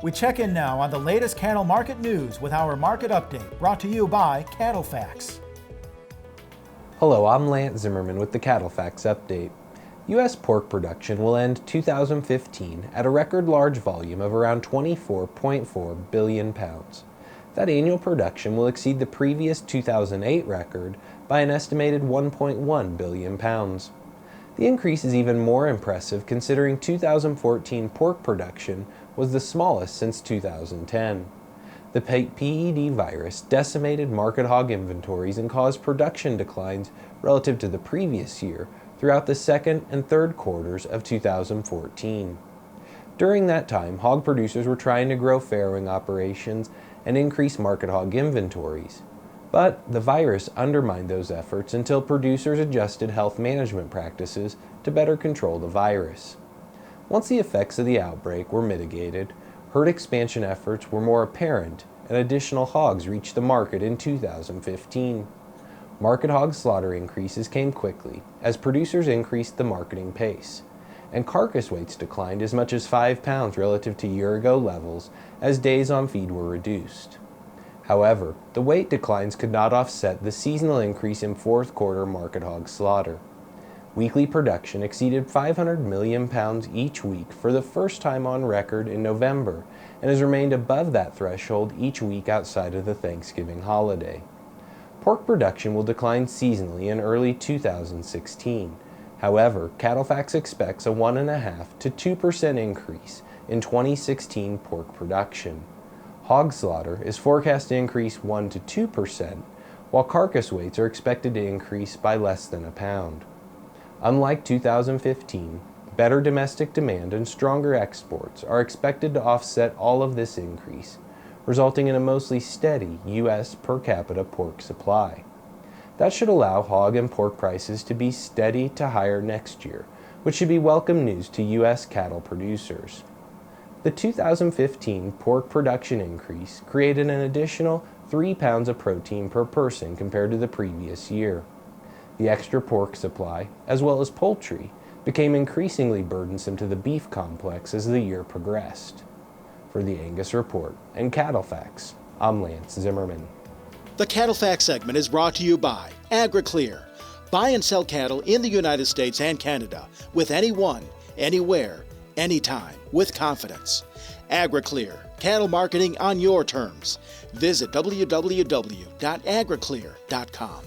We check in now on the latest cattle market news with our market update, brought to you by CattleFax. Hello, I'm Lance Zimmerman with the CattleFax update. U.S. pork production will end 2015 at a record large volume of around 24.4 billion pounds. That annual production will exceed the previous 2008 record by an estimated 1.1 billion pounds. The increase is even more impressive considering 2014 pork production was the smallest since 2010. The PED virus decimated market hog inventories and caused production declines relative to the previous year throughout the second and third quarters of 2014. During that time, hog producers were trying to grow farrowing operations and increase market hog inventories. But the virus undermined those efforts until producers adjusted health management practices to better control the virus. Once the effects of the outbreak were mitigated, herd expansion efforts were more apparent and additional hogs reached the market in 2015. Market hog slaughter increases came quickly as producers increased the marketing pace, and carcass weights declined as much as 5 pounds relative to year-ago levels as days on feed were reduced. However, the weight declines could not offset the seasonal increase in fourth quarter market hog slaughter. Weekly production exceeded 500 million pounds each week for the first time on record in November and has remained above that threshold each week outside of the Thanksgiving holiday. Pork production will decline seasonally in early 2016. However, CattleFax expects a 1.5% to 2% increase in 2016 pork production. Hog slaughter is forecast to increase 1 to 2%, while carcass weights are expected to increase by less than a pound. Unlike 2015, better domestic demand and stronger exports are expected to offset all of this increase, resulting in a mostly steady U.S. per capita pork supply. That should allow hog and pork prices to be steady to higher next year, which should be welcome news to U.S. cattle producers. The 2015 pork production increase created an additional 3 pounds of protein per person compared to the previous year. The extra pork supply, as well as poultry, became increasingly burdensome to the beef complex as the year progressed. For the Angus Report and CattleFax, I'm Lance Zimmerman. The CattleFax segment is brought to you by AgriClear. Buy and sell cattle in the United States and Canada with anyone, anywhere, anytime, with confidence. AgriClear, cattle marketing on your terms. Visit www.agriclear.com.